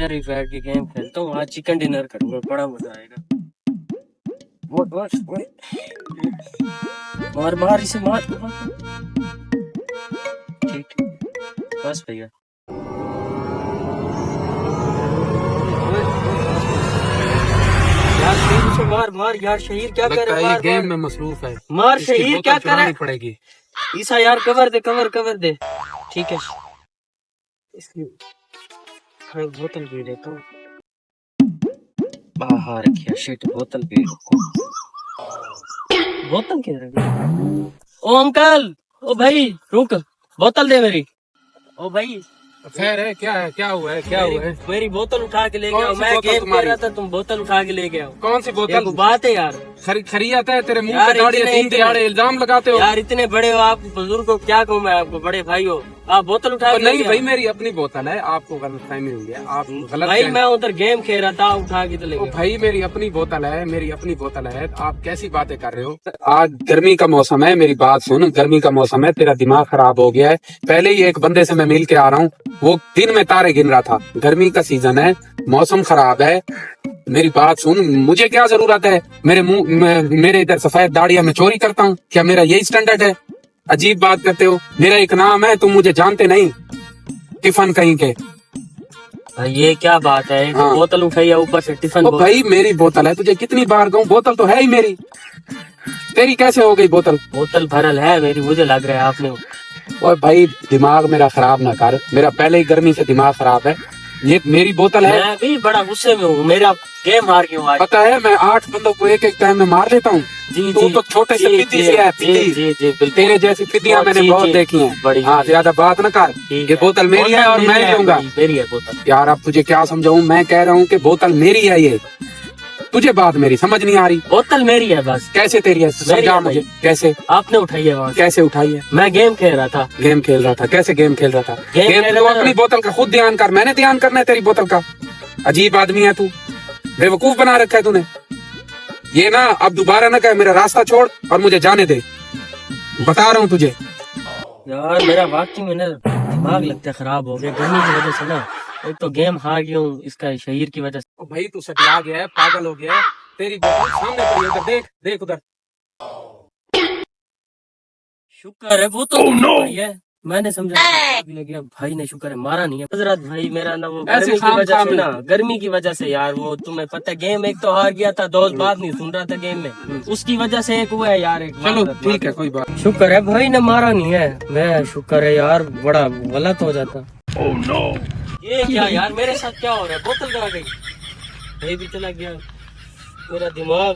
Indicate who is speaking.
Speaker 1: इधर ही बैठ के गेम खेलता हूँ। आज चिकन डिनर करूंगा, बड़ा मजा आएगा। मार मार इसे मार। ठीक बस भैया। यार शहीर मार मार यार, शहीर क्या कर रहा है?
Speaker 2: गेम में मसरूफ है।
Speaker 1: मार शहीर, क्या कर रहा है?
Speaker 2: पड़ेगी
Speaker 1: ईसा यार, कवर दे कवर दे। ठीक है, इसकी बोतल पी लेता हूँ। बाहर रखिए, शिट बोतल पी। बोतल किधर गई? ओ अंकल, ओ भाई रुक, बोतल दे मेरी। ओ भाई
Speaker 2: खैर है, क्या हुआ है?
Speaker 1: मेरी बोतल उठा के ले गया। मैं गेम खेल रहा था, तुम बोतल उठा के ले गया।
Speaker 2: कौन सी बोतल?
Speaker 1: बात है यार,
Speaker 2: खरी आता है तेरे मुंह पे दाढ़ी है, 3 दिहाड़े इल्जाम लगाते हो
Speaker 1: यार। इतने बड़े हो आप, बुजुर्ग को क्या कहूँ मैं आपको, बड़े भाई हो आप, बोतल उठा के
Speaker 2: नहीं भाई, मेरी अपनी बोतल है, आपको गलतफहमी हुई है, आप गलत।
Speaker 1: भाई मैं उधर गेम खेल रहा था, उठा के चले गए।
Speaker 2: भाई मेरी अपनी बोतल है, आप कैसी बातें कर रहे हो? आज गर्मी का मौसम है, मेरी बात सुन, गर्मी का मौसम है, तेरा दिमाग खराब हो गया है। पहले ही एक बंदे से मैं मिल के आ रहा हूँ, वो दिन में तारे गिन रहा था। गर्मी का सीजन है, मौसम खराब है, मेरी बात सुन। मुझे क्या जरूरत है मेरे इधर सफेद दाढ़ियां मैं चोरी करता हूँ? क्या मेरा यही स्टैंडर्ड है? अजीब बात करते हो। मेरा एक नाम है, तुम मुझे जानते नहीं, टिफन कहीं के।
Speaker 1: ये क्या बात है?
Speaker 2: हाँ।
Speaker 1: बोतल उठाई है ऊपर से टिफिन।
Speaker 2: भाई मेरी बोतल है, तुझे कितनी बार कहूँ, बोतल तो है ही मेरी। तेरी कैसे हो गई बोतल?
Speaker 1: बोतल भरल है मेरी, मुझे लग रहा है आपने।
Speaker 2: और भाई दिमाग मेरा खराब ना कर, मेरा पहले ही गर्मी से दिमाग खराब है। ये मेरी बोतल है।
Speaker 1: मैं भी बड़ा गुस्से में हूँ, मेरा गेम हार गया आज।
Speaker 2: पता है, मैं 8 बंदों को एक टाइम में मार लेता हूँ। तू तो छोटे से फिद्दी से है, फिद्दी। तेरे जैसी फिद्दियां मैंने बहुत देखी हैं। हाँ, ज्यादा बात न कर। ये बोतल मेरी है और मैं लूंगा।
Speaker 1: मेरी है बोतल।
Speaker 2: यार अब तुझे क्या समझाऊं, मैं कह रहा हूँ कि बोतल मेरी है। ये तुझे बात मेरी समझ नहीं आ रही?
Speaker 1: बोतल मेरी है बस।
Speaker 2: कैसे तेरी है? समझा मुझे। कैसे
Speaker 1: आपने उठाई है वहाँ?
Speaker 2: कैसे उठाई है?
Speaker 1: मैं गेम खेल रहा था।
Speaker 2: गेम खेल रहा था? कैसे गेम खेल रहा था? गेम तो अपनी बोतल का खुद ध्यान कर, मैंने ध्यान करना है तेरी बोतल का? अजीब आदमी है तू, बेवकूफ बना रखा है तूने। ये ना अब दोबारा ना कहे, मेरा रास्ता छोड़ और मुझे जाने दे, बता रहा हूँ तुझे।
Speaker 1: यार मेरा वाकई में ना दिमाग लगता है खराब हो गया गर्मी की वजह से ना। एक तो गेम हार गया हूँ इसका शहीर की वजह से।
Speaker 2: भाई तू सटिया गया है, पागल हो गया है। तेरी बोतल सामने पड़ी है, उधर देख, देख उधर।
Speaker 1: शुक्र है वो तो है, मैंने समझा गया भाई ने, शुक्र है मारा नहीं है। हजरत भाई मेरा ना वो गर्मी की वजह से ना, गर्मी की वजह से यार, वो तुम्हें पता है गेम एक तो हार गया था, दोस्त बात नहीं सुन रहा था गेम में, उसकी वजह से एक हुआ है यार। एक
Speaker 2: चलो ठीक है, कोई बात।
Speaker 1: शुक्र है भाई ने मारा नहीं है, मैं शुक्र है यार, बड़ा गलत हो जाता। ओह नो, ये क्या यार मेरे साथ क्या हो रहा है? बोतल कहाँ गई? भाई भी चला गया, मेरा दिमाग